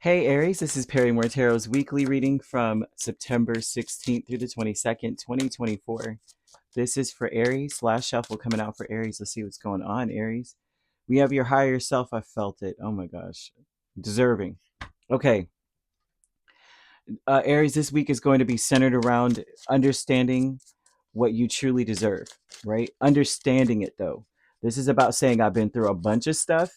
Hey Aries, this is Perrymore Tarot's weekly reading from September 16th through the 22nd, 2024. This is for Aries. Last shuffle coming out for Aries. Let's see what's going on, Aries. We have your higher self. I felt it. Oh my gosh. Deserving. Okay. Aries, this week is going to be centered around understanding what you truly deserve, right? Understanding it though. This is about saying I've been through a bunch of stuff.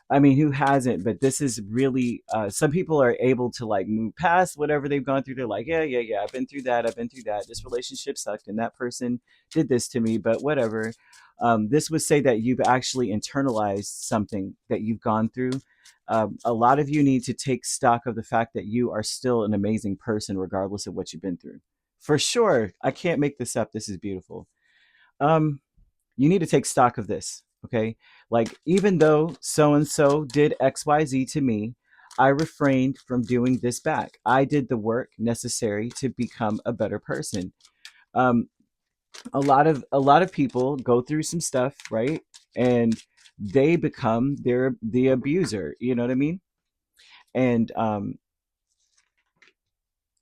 I mean, who hasn't? But this is really, some people are able to like move past whatever they've gone through. They're like, yeah. I've been through that. I've been through that. This relationship sucked and that person did this to me, but whatever. This would say that you've actually internalized something that you've gone through. A lot of you need to take stock of the fact that you are still an amazing person, regardless of what you've been through. For sure. I can't make this up. This is beautiful. Um, you need to take stock of this. Okay. Like, even though so and so did XYZ to me, I refrained from doing this back. I did the work necessary to become a better person. Um, a lot of people go through some stuff, right? And they become the abuser. You know what I mean? And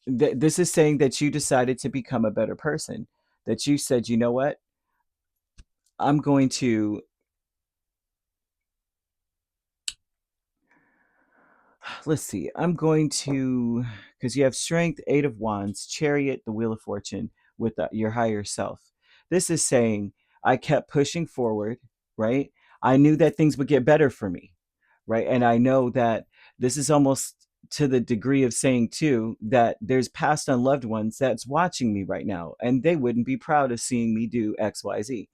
this is saying that you decided to become a better person. That you said, you know what? I'm going to let's see. I'm going to, because you have strength, eight of wands, chariot, the wheel of fortune with your higher self. This is saying I kept pushing forward, right? I knew that things would get better for me, right? And I know that this is almost to the degree of saying too that there's past unloved ones that's watching me right now, and they wouldn't be proud of seeing me do XYZ.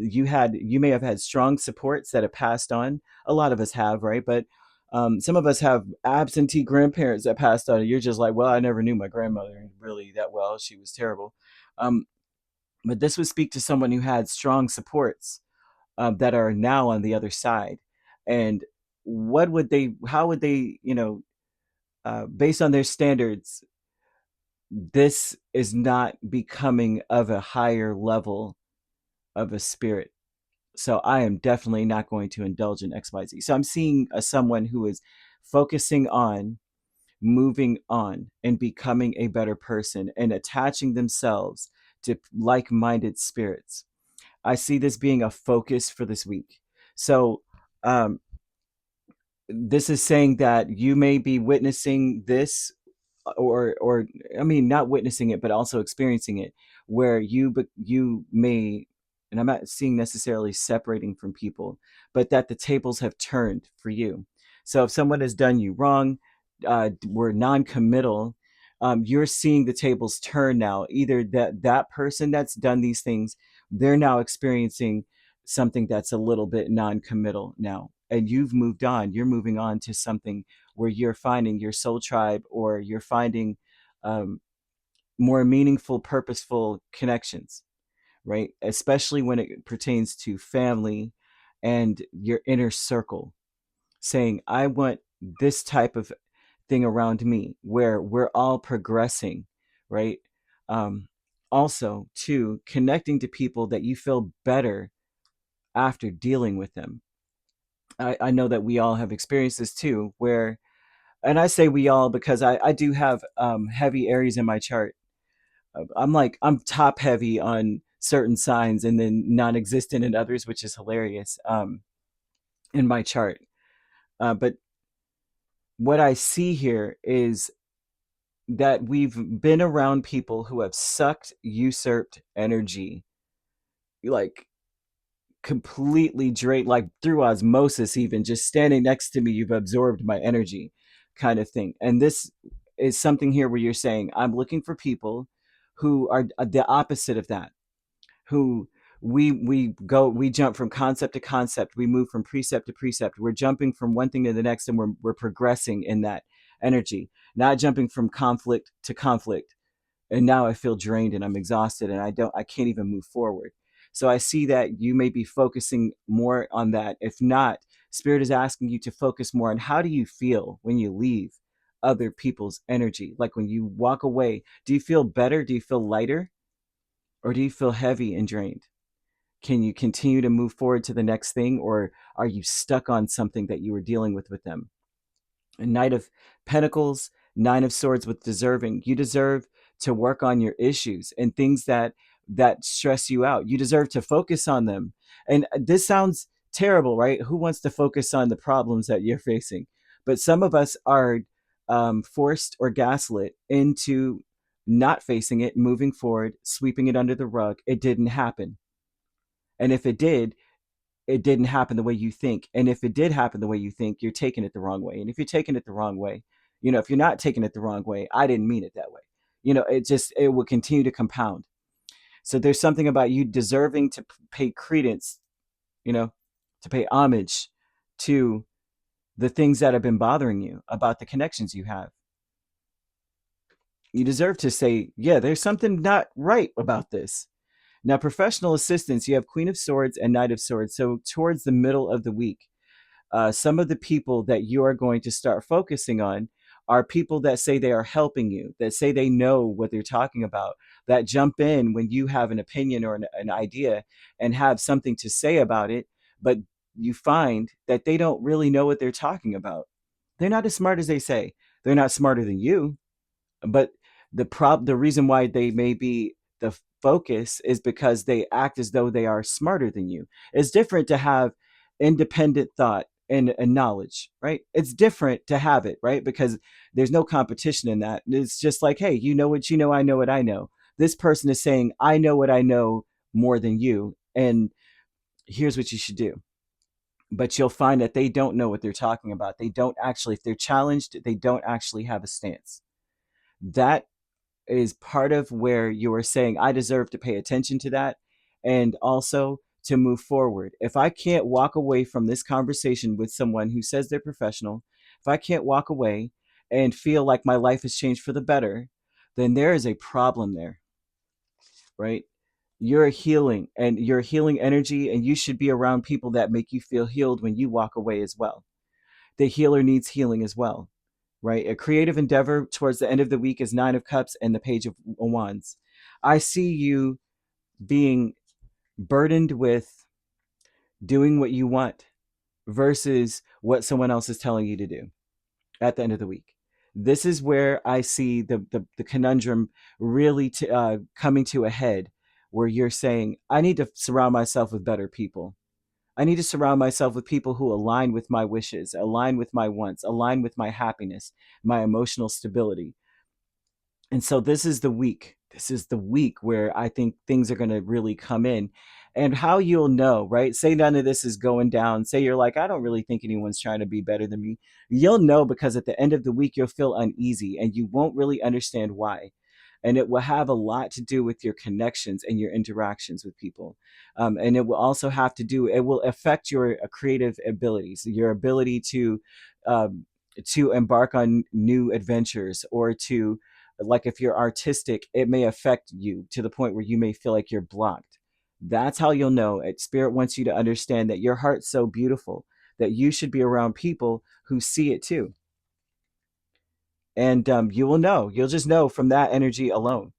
You may have had strong supports that have passed on. A lot of us have, right? But some of us have absentee grandparents that passed on, and you're just like, well, I never knew my grandmother really that well. She was terrible. um, but this would speak to someone who had strong supports that are now on the other side. And how would they, based on their standards, this is not becoming of a higher level of a spirit. So I am definitely not going to indulge in XYZ. So I'm seeing someone who is focusing on moving on and becoming a better person and attaching themselves to like-minded spirits. I see this being a focus for this week. So um, this is saying that you may be witnessing this, or I mean, not witnessing it, but also experiencing it, where you may, and I'm not seeing necessarily separating from people, but that the tables have turned for you. So if someone has done you wrong, were non-committal, you're seeing the tables turn now. Either that person that's done these things, they're now experiencing something that's a little bit non-committal now, and you've moved on. You're moving on to something where you're finding your soul tribe, or you're finding um, more meaningful, purposeful connections, right? Especially when it pertains to family and your inner circle, saying, I want this type of thing around me where we're all progressing, right? Um, Also, too, connecting to people that you feel better after dealing with them. I know that we all have experienced this too, where, and I say we all because I do have heavy Aries in my chart. I'm top heavy on certain signs and then non-existent in others, which is hilarious in my chart. But what I see here is that we've been around people who have sucked, usurped energy, like completely drained, like through osmosis, even just standing next to me, you've absorbed my energy, kind of thing. And this is something here where you're saying, I'm looking for people who are the opposite of that, who we jump from concept to concept, we move from precept to precept, we're jumping from one thing to the next, and we're progressing in that energy, not jumping from conflict to conflict. And now I feel drained and I'm exhausted and I can't even move forward. So I see that you may be focusing more on that. If not, spirit is asking you to focus more on how do you feel when you leave other people's energy? Like when you walk away, do you feel better? Do you feel lighter? Or do you feel heavy and drained? Can you continue to move forward to the next thing, or are you stuck on something that you were dealing with them? A Knight of Pentacles, Nine of Swords with deserving. You deserve to work on your issues and things that stress you out. You deserve to focus on them. And this sounds terrible, right? Who wants to focus on the problems that you're facing? But some of us are forced or gaslit into not facing it, moving forward, sweeping it under the rug. It didn't happen. And if it did, it didn't happen the way you think. And if it did happen the way you think, you're taking it the wrong way. And if you're taking it the wrong way, if you're not taking it the wrong way, I didn't mean it that way. It will continue to compound. So there's something about you deserving to pay credence, to pay homage to the things that have been bothering you about the connections you have. You deserve to say, yeah, there's something not right about this. Now, professional assistants, you have Queen of Swords and Knight of Swords. So towards the middle of the week, some of the people that you are going to start focusing on are people that say they are helping you, that say they know what they're talking about, that jump in when you have an opinion or an idea and have something to say about it, but you find that they don't really know what they're talking about. They're not as smart as they say. They're not smarter than you, but the reason why they may be the focus is because they act as though they are smarter than you. It's different to have independent thought and knowledge, right? It's different to have it, right? Because there's no competition in that. It's just like, hey, you know what you know, I know what I know. This person is saying, I know what I know more than you, and here's what you should do. But you'll find that they don't know what they're talking about. They don't actually, if they're challenged, they don't actually have a stance. That is part of where you are saying, I deserve to pay attention to that, and also to move forward. If I can't walk away from this conversation with someone who says they're professional, if I can't walk away and feel like my life has changed for the better, then there is a problem there, right? You're healing and you're healing energy, and you should be around people that make you feel healed when you walk away as well. The healer needs healing as well, right? A creative endeavor towards the end of the week is Nine of Cups and the Page of Wands. I see you being burdened with doing what you want versus what someone else is telling you to do at the end of the week. This is where I see the conundrum really coming to a head, where you're saying, I need to surround myself with better people. I need to surround myself with people who align with my wishes, align with my wants, align with my happiness, my emotional stability. And so this is the week. This is the week where I think things are going to really come in. And how you'll know, right? Say none of this is going down. Say you're like, I don't really think anyone's trying to be better than me. You'll know because at the end of the week, you'll feel uneasy and you won't really understand why. And it will have a lot to do with your connections and your interactions with people. And it will also have to do, it will affect your creative abilities, your ability um, to embark on new adventures, or to, like, if you're artistic, it may affect you to the point where you may feel like you're blocked. That's how you'll know. Spirit wants you to understand that your heart's so beautiful that you should be around people who see it too. And you will know. You'll just know from that energy alone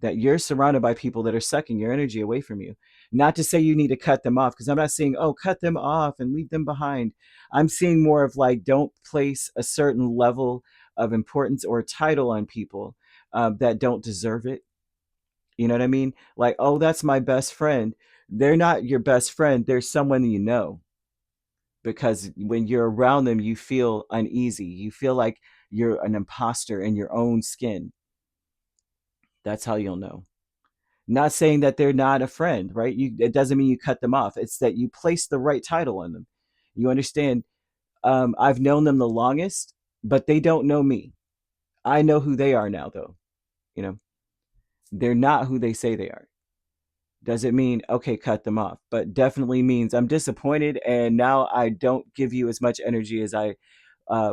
that you're surrounded by people that are sucking your energy away from you. Not to say you need to cut them off, because I'm not saying, oh, cut them off and leave them behind. I'm seeing more of like, don't place a certain level of importance or title on people that don't deserve it. You know what I mean? Like, oh, that's my best friend. They're not your best friend. They're someone you know. Because when you're around them, you feel uneasy. You feel like you're an imposter in your own skin. That's how you'll know. Not saying that they're not a friend, right? It doesn't mean you cut them off. It's that you place the right title on them. You understand? I've known them the longest, but they don't know me. I know who they are now, though. You know, they're not who they say they are. Does it mean, okay, cut them off? But definitely means I'm disappointed, and now I don't give you as much energy as I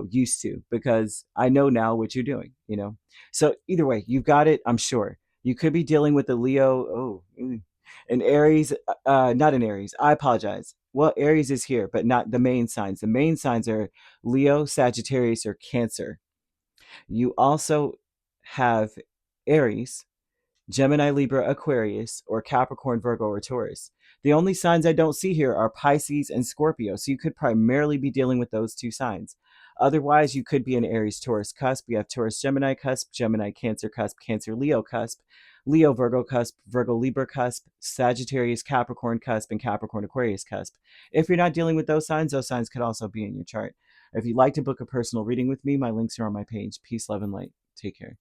used to, because I know now what you're doing, So either way, you've got it, I'm sure. You could be dealing with a Leo, an Aries, not an Aries. I apologize. Well, Aries is here, but not the main signs. The main signs are Leo, Sagittarius, or Cancer. You also have Aries, Gemini, Libra, Aquarius, or Capricorn, Virgo, or Taurus. The only signs I don't see here are Pisces and Scorpio, so you could primarily be dealing with those two signs. Otherwise, you could be an Aries Taurus cusp. We have Taurus Gemini cusp, Gemini Cancer cusp, Cancer Leo cusp, Leo Virgo cusp, Virgo Libra cusp, Sagittarius Capricorn cusp, and Capricorn Aquarius cusp. If you're not dealing with those signs could also be in your chart. If you'd like to book a personal reading with me, my links are on my page. Peace, love, and light. Take care.